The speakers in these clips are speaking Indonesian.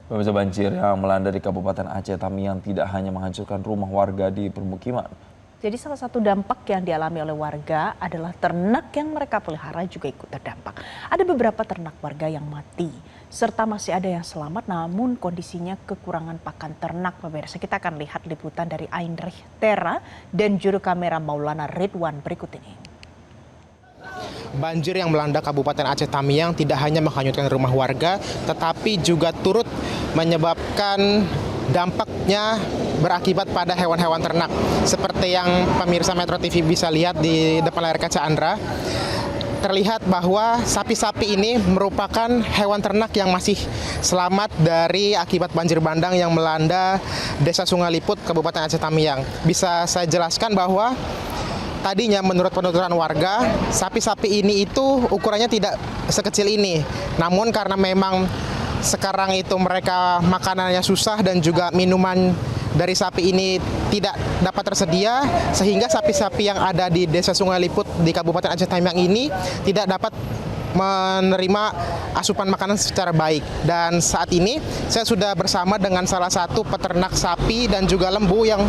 Pemirsa, banjir yang melanda di Kabupaten Aceh Tamiang tidak hanya menghancurkan rumah warga di permukiman. Jadi salah satu dampak yang dialami oleh warga adalah ternak yang mereka pelihara juga ikut terdampak. Ada beberapa ternak warga yang mati, serta masih ada yang selamat namun kondisinya kekurangan pakan ternak. Pemirsa, kita akan lihat liputan dari Aindrih Tera dan juru kamera Maulana Ridwan berikut ini. Banjir yang melanda Kabupaten Aceh Tamiang tidak hanya menghanyutkan rumah warga, tetapi juga turut menyebabkan dampaknya berakibat pada hewan-hewan ternak. Seperti yang pemirsa Metro TV bisa lihat di depan layar kaca Anda, terlihat bahwa sapi-sapi ini merupakan hewan ternak yang masih selamat dari akibat banjir bandang yang melanda Desa Sungai Liput, Kabupaten Aceh Tamiang. Bisa saya jelaskan bahwa tadinya menurut penuturan warga, sapi-sapi ini itu ukurannya tidak sekecil ini. Namun karena memang sekarang itu mereka makanannya susah dan juga minuman dari sapi ini tidak dapat tersedia, sehingga sapi-sapi yang ada di Desa Sungai Liput di Kabupaten Aceh Tamiang ini tidak dapat menerima asupan makanan secara baik. Dan saat ini saya sudah bersama dengan salah satu peternak sapi dan juga lembu yang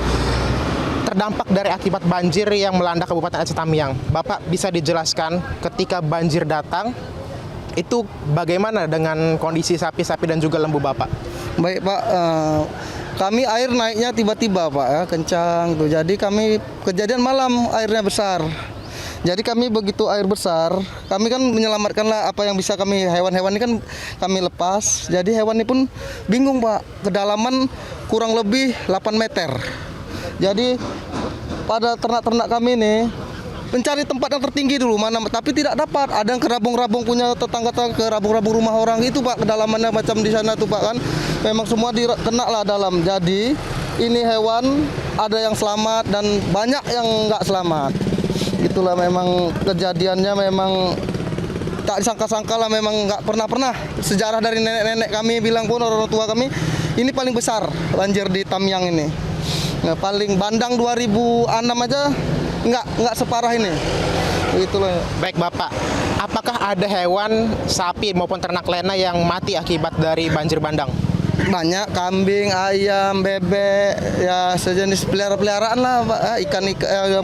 terdampak dari akibat banjir yang melanda Kabupaten Aceh Tamiang. Bapak bisa dijelaskan ketika banjir datang itu bagaimana dengan kondisi sapi-sapi dan juga lembu Bapak? Baik Pak, kami air naiknya tiba-tiba Pak ya, kencang tuh. Jadi kami kejadian malam airnya besar. Jadi kami begitu air besar, kami kan menyelamatkanlah apa yang bisa kami, hewan-hewan ini kan kami lepas. Jadi hewan ini pun bingung Pak, kedalaman kurang lebih 8 meter. Jadi pada ternak-ternak kami ini mencari tempat yang tertinggi dulu mana, tapi tidak dapat. Ada yang ke rabung-rabung punya tetangga ke rabung-rabung rumah orang itu Pak, kedalamannya macam di sana tuh Pak kan. Memang semua kena lah dalam. Jadi ini hewan ada yang selamat dan banyak yang nggak selamat. Itulah memang kejadiannya, memang tak disangka-sangka lah, memang nggak pernah sejarah dari nenek-nenek kami bilang pun, orang tua kami, ini paling besar banjir di Tamiang ini. Nah, paling bandang 2006 aja nggak separah ini. Begitulah. Baik Bapak, apakah ada hewan sapi maupun ternak lainnya yang mati akibat dari banjir bandang? Banyak, kambing, ayam, bebek, ya sejenis peliharaan lah Pak. Ikan,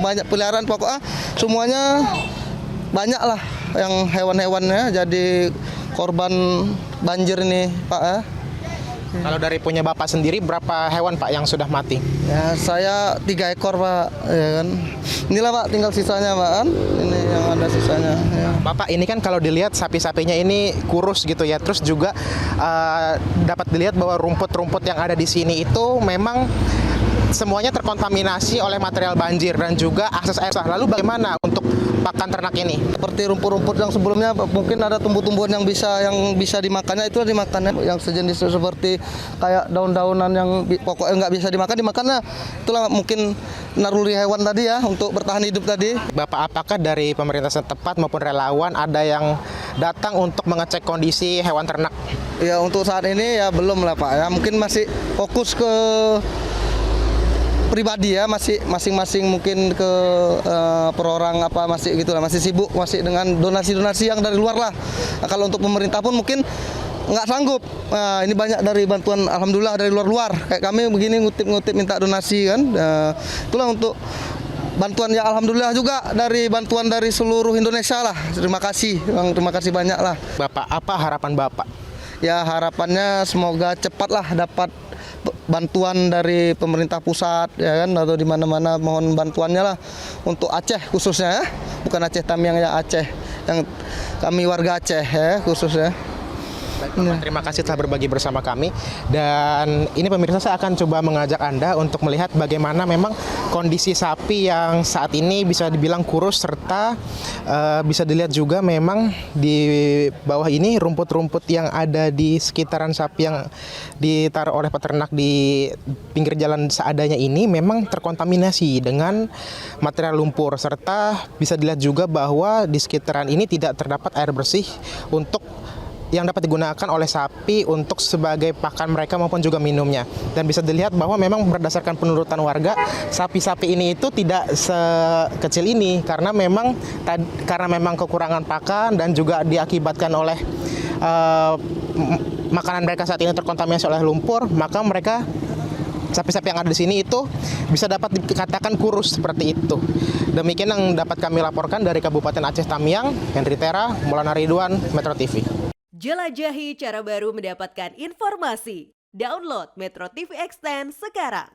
banyak peliharaan pokoknya semuanya banyak lah yang hewan-hewannya jadi korban banjir ini Pak ya. Kalau dari punya Bapak sendiri, berapa hewan Pak yang sudah mati? Ya, saya 3 ekor Pak, ya kan. Inilah Pak, tinggal sisanya Pak kan. Ini yang ada sisanya. Ya. Bapak, ini kan kalau dilihat sapi-sapinya ini kurus gitu ya. Terus juga dapat dilihat bahwa rumput-rumput yang ada di sini itu memang semuanya terkontaminasi oleh material banjir dan juga akses air. Lalu bagaimana untuk pakan ternak ini? Seperti rumput-rumput yang sebelumnya mungkin ada tumbuh-tumbuhan yang bisa dimakannya, itu dimakannya. Yang sejenis seperti kayak daun-daunan yang pokoknya nggak bisa dimakannya. Itulah mungkin naluri hewan tadi ya untuk bertahan hidup tadi. Bapak, apakah dari pemerintah setempat maupun relawan ada yang datang untuk mengecek kondisi hewan ternak? Ya untuk saat ini ya belum lah Pak ya. Mungkin masih fokus ke pribadi ya, masih masing-masing mungkin ke perorang apa, masih gitulah, masih sibuk masih dengan donasi-donasi yang dari luar lah. Nah, kalau untuk pemerintah pun mungkin nggak sanggup. Nah, ini banyak dari bantuan alhamdulillah dari luar-luar. Kayak kami begini ngutip-ngutip minta donasi kan. Itulah untuk bantuan ya, alhamdulillah juga dari bantuan dari seluruh Indonesia lah. Terima kasih Bang, terima kasih banyak lah. Bapak, apa harapan Bapak? Ya harapannya semoga cepatlah dapat bantuan dari pemerintah pusat ya kan, atau di mana-mana mohon bantuannya lah untuk Aceh khususnya ya. Bukan Aceh Tamiang ya, Aceh. Yang kami warga Aceh ya khususnya. Baik, Bapak, terima kasih telah berbagi bersama kami. Dan ini pemirsa, saya akan coba mengajak Anda untuk melihat bagaimana memang kondisi sapi yang saat ini bisa dibilang kurus, serta bisa dilihat juga memang di bawah ini rumput-rumput yang ada di sekitaran sapi yang ditaruh oleh peternak di pinggir jalan seadanya ini memang terkontaminasi dengan material lumpur, serta bisa dilihat juga bahwa di sekitaran ini tidak terdapat air bersih untuk yang dapat digunakan oleh sapi untuk sebagai pakan mereka maupun juga minumnya. Dan bisa dilihat bahwa memang berdasarkan penurutan warga, sapi-sapi ini itu tidak sekecil ini karena memang kekurangan pakan dan juga diakibatkan oleh makanan mereka saat ini terkontaminasi oleh lumpur, maka mereka sapi-sapi yang ada di sini itu bisa dapat dikatakan kurus seperti itu. Demikian yang dapat kami laporkan dari Kabupaten Aceh Tamiang. Henry Tera, Maulana Ridwan, Metro TV. Jelajahi cara baru mendapatkan informasi. Download Metro TV Extend sekarang.